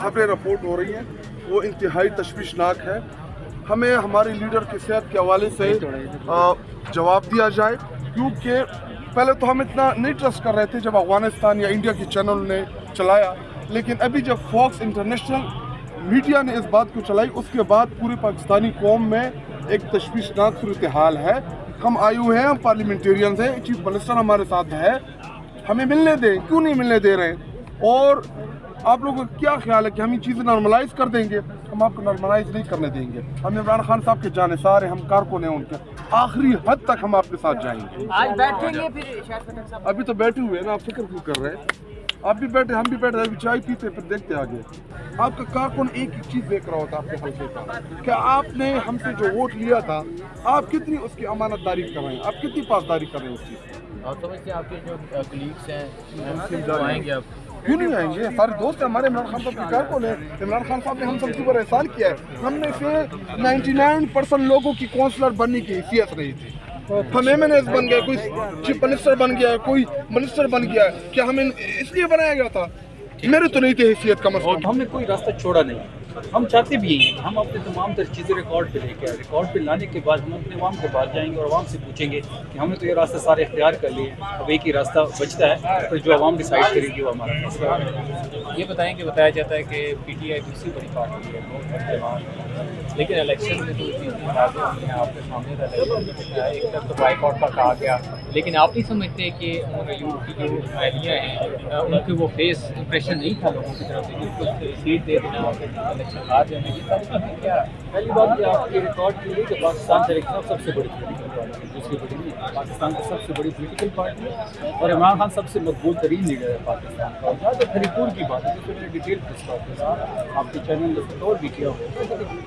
खबरें रिपोर्ट हो रही हैं वो इंतहाई तशवीशनाक है। हमें हमारे लीडर की सेहत के हवाले से जवाब दिया जाए, क्योंकि पहले तो हम इतना नहीं ट्रस्ट कर रहे थे जब अफगानिस्तान या इंडिया के चैनल ने चलाया, लेकिन अभी जब फॉक्स इंटरनेशनल मीडिया ने इस बात को चलाई, उसके बाद पूरी पाकिस्तानी कौम में एक तशवीशनाक सूरत हाल है। हम आए हुए हैं, हम पार्लियामेंटेरियंस हैं, चीफ मिनिस्टर हमारे साथ है, हमें मिलने दें, क्यों नहीं मिलने दे रहे हैं? और आप लोगों का क्या ख्याल है कि हम ये चीज़ें नॉर्मलाइज कर देंगे? हम आपको नॉर्मलाइज नहीं करने देंगे। हम इमरान खान साहब के जानिसार हैं, हम कारकुन हैं उनके, आखिरी हद तक हम आपके साथ जाएंगे। आज बैठेंगे फिर? अभी तो बैठे हुए हैं ना, आप फिक्र क्यों कर रहे हैं? आप भी बैठे, हम भी बैठे, अभी चाय पीते फिर देखते आगे। आपका कारकुन एक ही चीज़ देख रहा होता आपके हल्के का, क्या आपने हमसे जो वोट लिया था, आप कितनी उसकी अमानतदारी कर रहे हैं, आप कितनी पासदारी कर रहे हैं उस चीज़ की? आप समझते हैं आपके जो कलीग्स हैं आएंगे आप? क्यों नहीं आएंगे? सारे दोस्त हैं हमारे, इमरान खान साहब के कारकुन हैं। इमरान खान साहब ने हम सबके ऊपर एहसान किया है, हमने से 99% लोगों की काउंसलर बनने की हैसियत रही थी। हम एमएनएस बन गए, कोई चीफ मिनिस्टर बन गया, कोई मिनिस्टर बन गया, क्या हमें इसलिए बनाया गया था? मेरे तो नहीं थे हैसियत कम से कम। हमने कोई रास्ता छोड़ा नहीं, हम चाहते भी यही हैं। हम अपने तमाम तर चीज़ें रिकॉर्ड पे लेके आए, रिकॉर्ड पे लाने के बाद हम अपने अवाम के पास जाएंगे और अवाम से पूछेंगे कि हमने तो ये रास्ता सारे इख्तियार कर लिए, अब एक ही रास्ता बचता है, तो जो अवाम डिसाइड करेगी वो हमारा फैसला है। ये बताएं कि बताया जाता है कि पीटीआई दूसरी बड़ी पार्टी है बहुत जवान, लेकिन इलेक्शन में तो चीज़ें आपके सामने था, एक तरफ तो बाइकआउट का कहा गया, लेकिन आप नहीं समझते कि यूथ की जो रैलियाँ हैं उनके वो फेस इंप्रेशन नहीं था लोगों की तरफ से कि कुछ सीट दे देना इलेक्शन हार जाने की? क्या पहली बात कि आपके रिकॉर्ड के लिए कि पाकिस्तान तहरीक सबसे बड़ी पोलिटिकल पार्टी है, दूसरी बड़ी नहीं है। पाकिस्तान की सबसे बड़ी पोलिटिकल पार्टी है और इमरान खान सबसे मकबूल तरीन लीडर है पाकिस्तान का। जहाँ तक हरीपुर की बात है, जिसमें मैंने डिटेल प्रेस कॉन्फ्रेंस आपके चैनल में और भी किया हुआ है,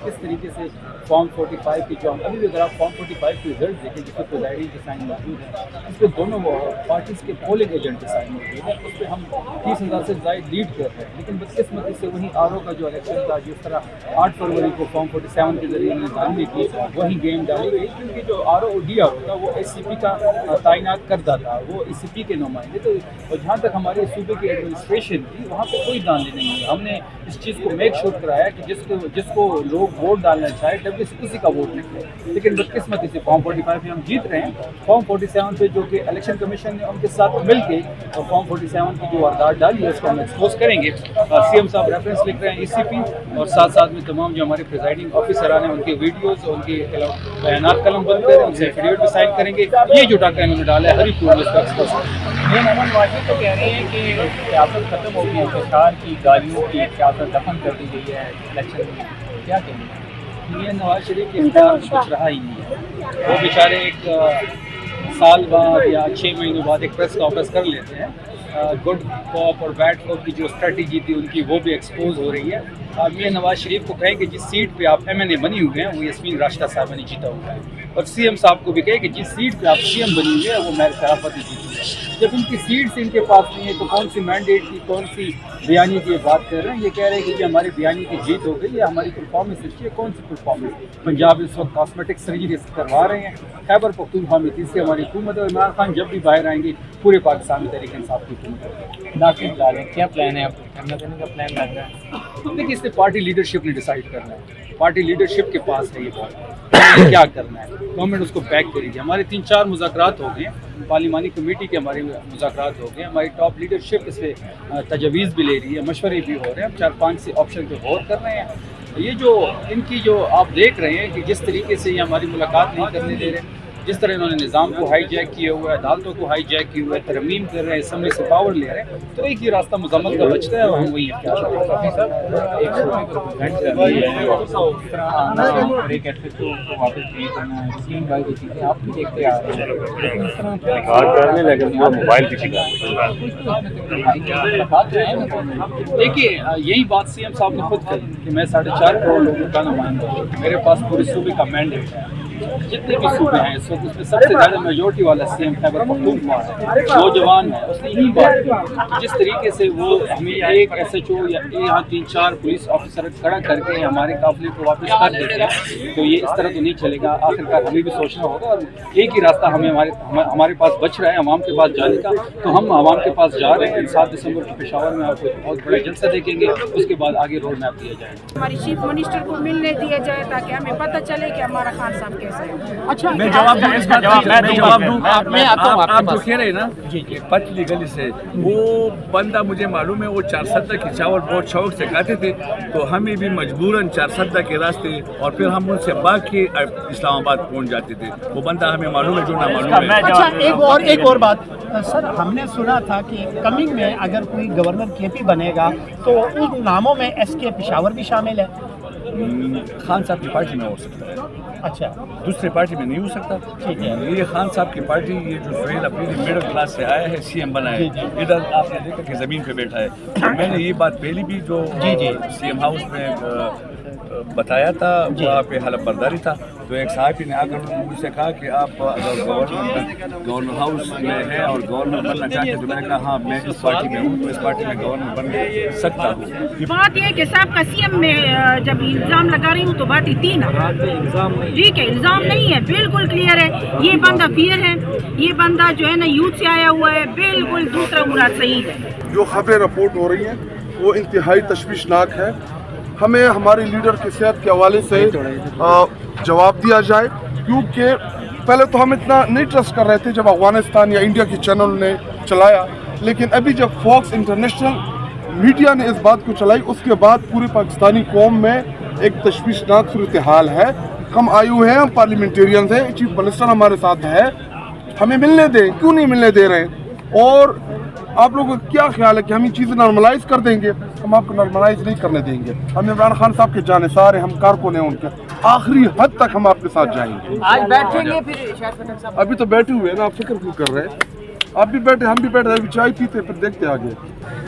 किस तरीके से फॉर्म 45 की जो अभी भी अगर आप फॉर्म 45 के रिजल्ट देखें जिसमें प्रिजाइडिंग के साइन मौजूद है, इस पर दोनों पार्टीज़ के पोलिंग एजेंट के साइन मौजूद है, उस पर हम 30,000 से ज़्यादा लीड कर रहे हैं। लेकिन बदकिस्मती से वहीं आरओ का जो इलेक्शन था, जिस तरह 8 फरवरी को फॉर्म 47 के जरिए निगरानी की, वही गेम डाली गई, क्योंकि जो आरओ डीआरओ था वो एससीपी का तैनात करता था, वो एससीपी के नुमाइंदे। तो और जहाँ तक हमारे सूबे की एडमिनिस्ट्रेशन थी, वहाँ पर कोई दाने नहीं है। हमने इस चीज़ को मेक श्योर कराया कि जिसको लोग वोट डालना चाहे किसी का वोट निकले। लेकिन बदकिस्मती से फॉर्म 45 में हम जीत रहे हैं। फॉर्म 47 पे जो कि इलेक्शन कमीशन ने उनके साथ मिल के फॉर्म 47 की जो वारदात डाली है उसको हम एक्सपोज करेंगे। सीएम साहब रेफरेंस लिख रहे हैं ईसीपी, और साथ साथ में तमाम जो हमारे प्रिजाइडिंग ऑफिसर आने उनके वीडियोज़, उनके बयानात कलम बंद करें, उनसे एफिडेविट भी साइन करेंगे। ये जो टाका इन्होंने डाला है हरीपुर में उसका एक्सपोज ये मोहम्मद वाजिद तो कह रहे हैं कि सियासत खत्म हो गई है, सरकार की गालियों की सियासत दफन कर दी गई है इलेक्शन में, क्या कहेंगे? ये नवाज शरीफ के इख्तियार में कुछ रहा ही नहीं है। वो बेचारे एक साल बाद या 6 महीनों बाद एक प्रेस कॉन्फ्रेंस कर लेते हैं। गुड कॉप और बैड कॉप की जो स्ट्रेटजी थी उनकी वो भी एक्सपोज हो रही है। मियां नवाज शरीफ को कहें कि जिस सीट पे आप एमएनए बनी हुए हैं वो यास्मीन राशिदा साहब ने जीता हुआ है, और सीएम साहब को भी कहे कि जिस सीट पे आप सीएम बनी हुई है वो मेरे शराफत ने जीती है। जब इनकी सीट से इनके पास नहीं है तो कौन सी मैंडेट की, कौन सी बयानी की बात कर रहे हैं? ये कह रहे हैं कि हमारी बयानी की जीत हो गई, या हमारी परफॉर्मेंस अच्छी है। कौन सी परफॉर्मेंस? पंजाब इस वक्त कॉस्मेटिक सर्जरी करवा रहे हैं, खैबर पख्तूनख्वा में तीसरी हमारी हुकूमत है। इमरान खान जब भी बाहर आएंगे पूरे पाकिस्तान में तहरीक इंसाफ की हुकूमत है। दाखिल डालें, क्या प्लान है आपको? धरना देने का प्लान लग रहा है? देखिए, इससे पार्टी लीडरशिप ने डिसाइड करना है, पार्टी लीडरशिप के पास है ये बात क्या करना है। गवर्नमेंट उसको बैक करेगी। हमारे 3-4 मुज़ाकरात हो गए, पार्लिमानी कमेटी के हमारे मुज़ाकरात हो गए, हमारी टॉप लीडरशिप इस पर तजवीज़ भी ले रही है, मशवरे भी हो रहे हैं। हम 4-5 से ऑप्शन पे गौर कर रहे हैं। ये जो इनकी जो आप देख रहे हैं कि जिस तरीके से ये हमारी मुलाकात नहीं करने दे रहे, जिस तरह इन्होंने निज़ाम को हाईजैक किया हुआ है, अदालतों को हाईजैक किया हुआ है, तरमीम कर रहे हैं, असम्बली से पावर ले रहे हैं, तो एक ही रास्ता मुजम्मत का बचता है और हम वही क्या देखिए, यही बात सीएम साहब ने खुद कही कि मैं 4.5 करोड़ लोगों का नुमाइंदा हूँ, मेरे पास पूरे सूबे का मैंडेट है। जितने भी सूबे हैं इस वक्त उसमें सबसे ज़्यादा मेजोरिटी वाला सीएम खैबर पख्तूनख्वा है, नौजवान है। उसने यही बात की जिस तरीके से वो हमें एक SHO या यहाँ 3-4 पुलिस ऑफिसर खड़ा करके हमारे काफिले को वापस कर देते हैं, तो ये इस तरह तो नहीं चलेगा। आखिरकार हमें भी सोचना होगा और एक ही रास्ता हमारे पास बच रहा है आवाम के पास जाने का, तो हम आवाम के पास जा रहे हैं। 7 दिसंबर को पेशावर में आपको बहुत बड़ा जलसा देखेंगे, उसके बाद आगे रोड मैप दिया जाएगा। हमारी चीफ मिनिस्टर को मिलने दिया जाए ताकि हमें पता चले कि हमारा खान साहब कैसे है। अच्छा, मैं जवाब दूं इस बात का, मैं जवाब दूं। आप जो कह रहे हैं ना कि पतली गली से वो बंदा, मुझे मालूम है वो 4 सद्दा की चावल बहुत शौक से खाते थे, तो हमें भी मजबूरन 4 सद्दा के रास्ते और फिर हम उनसे भाग के इस्लामाबाद पहुंच जाते थे। वो बंदा हमें मालूम है जो ना मालूम है। अच्छा, एक और बात सर, हमने सुना था कि कमिंग में अगर कोई गवर्नर KP बनेगा तो उन नामों में SK पेशावर भी शामिल है। खान साहब की पार्टी में हो सकता है, अच्छा, दूसरे पार्टी में नहीं हो सकता। ठीक है। ये खान साहब की पार्टी, ये जो सुहेल अपनी मिडिल क्लास से आया है, CM बना है, इधर आपने देखा कि ज़मीन पे बैठा है। मैंने ये बात पहले भी जो CM हाउस में बताया था, वहाँ पे हलफ बर्दारी था, तो एक साहब ने आकर मुझसे कहा कि आप अगर गवर्नर हाउस में है और गवर्नर बनना चाहते हैं, तो मैंने कहा हाँ मैं इस पार्टी में हूँ, तो इस पार्टी में गवर्नर बन सकता हूँ। बात ये कि साहब का CM में जब इल्जाम लगा रही हूँ तो बात इतनी ना, ठीक है, इल्जाम नहीं है, बिल्कुल क्लियर है। ये बंदा फियर है, ये बंदा जो है ना यूथ से आया हुआ है, बिल्कुल दूसरा मुराद सही है। जो खबरें रिपोर्ट हो रही हैं वो इंतहाई तशवीशनाक है। हमें हमारे लीडर की सेहत के हवाले से जवाब दिया जाए, क्योंकि पहले तो हम इतना नहीं ट्रस्ट कर रहे थे जब अफगानिस्तान या इंडिया के चैनल ने चलाया, लेकिन अभी जब फॉक्स इंटरनेशनल मीडिया ने इस बात को चलाई, उसके बाद पूरी पाकिस्तानी कौम में एक तशवीशनाक सूरत हाल है। हम आयु हैं, हम पार्लियामेंटेरियंस हैं, चीफ मिनिस्टर हमारे साथ है, हमें मिलने दें, क्यों नहीं मिलने दे रहे हैं? और आप लोगों का क्या ख्याल है कि हम ये चीज़ें नॉर्मलाइज कर देंगे? हम आपको नॉर्मलाइज नहीं करने देंगे। हम इमरान खान साहब के जानेसार हैं, हम कारकुन हैं उनके, आखिरी हद तक हम आपके साथ जाएंगे। आज बैठेंगे फिर शायद पटक साहब। अभी तो बैठे हुए हैं ना, आप फिक्र क्यों कर रहे हैं? आप भी बैठे, हम भी बैठे, अभी चाय पीते फिर देखते आगे।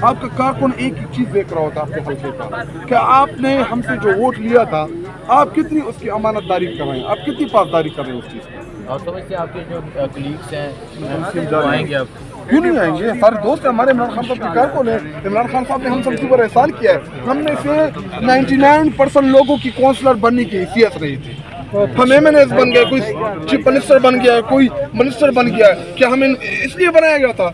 आपका कारकुन एक ही चीज़ देख रहा होता आपके हल्के का, क्या आपने हमसे जो वोट लिया था, आप कितनी उसकी अमानतदारी कर रहे हैं, आप कितनी पासदारी कर रहे हैं उस चीज़ की? आप समझते हैं आपके जो कलीग्स हैं वो आएंगे आप? क्यों नहीं आएंगे? सारे दोस्त हैं हमारे। इमरान खान साहब के कारकुन हैं, इमरान खान साहब ने हम सबके ऊपर एहसान किया है। हमने से 99% लोगों की काउंसलर बनने की हैसियत रही थी। हम MNS बन गए, कोई चीफ मिनिस्टर बन गया, कोई मिनिस्टर बन गया, क्या हमें इसलिए बनाया गया था?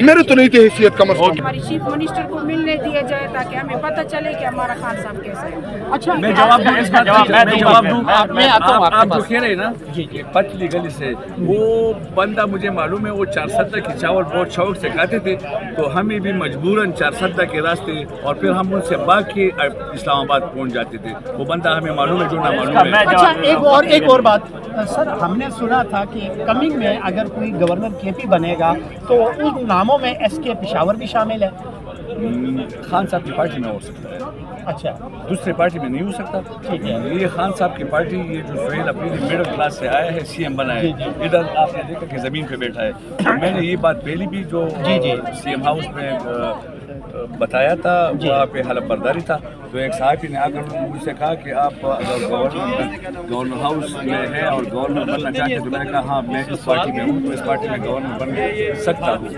मेरे तो नहीं थे हैसियत कम से कम। हमारी चीफ मिनिस्टर को मिलने दिया जाए ताकि हमें पता चले कि हमारा खान साहब कैसे है। अच्छा, मैं जवाब दूं इस बात का, मैं जवाब दूं। आप जो कह रहे हैं ना कि पतली गली से वो बंदा, मुझे मालूम है वो 4 सद्दा की चावल बहुत शौक से खाते थे, तो हमें भी मजबूरन 4 सद्दा के रास्ते और फिर हम उनसे भाग के इस्लामाबाद पहुंच जाते थे। वो बंदा हमें मालूम है जो ना मालूम है। अच्छा, एक और बात सर, हमने सुना था कि कमिंग में अगर कोई गवर्नर KP बनेगा तो उन नामों में SK पेशावर भी शामिल है। खान साहब की पार्टी में हो सकता है, अच्छा, दूसरे पार्टी में नहीं हो सकता। ठीक है। ये खान साहब की पार्टी, ये जो सुहेल अपनी मिडिल क्लास से आया है, CM बना है, इधर आपने देखा कि ज़मीन पे बैठा है। मैंने ये बात पहले भी जो CM हाउस में बताया था, वहाँ पे हलफ बर्दारी था, तो एक साहब ने आकर मुझसे कहा कि आप अगर गवर्नर हाउस में है और गवर्नर बनना चाहते हैं, तो मैंने कहा हाँ मैं इस पार्टी में हूँ, तो इस पार्टी में गवर्नर बन सकता हूँ।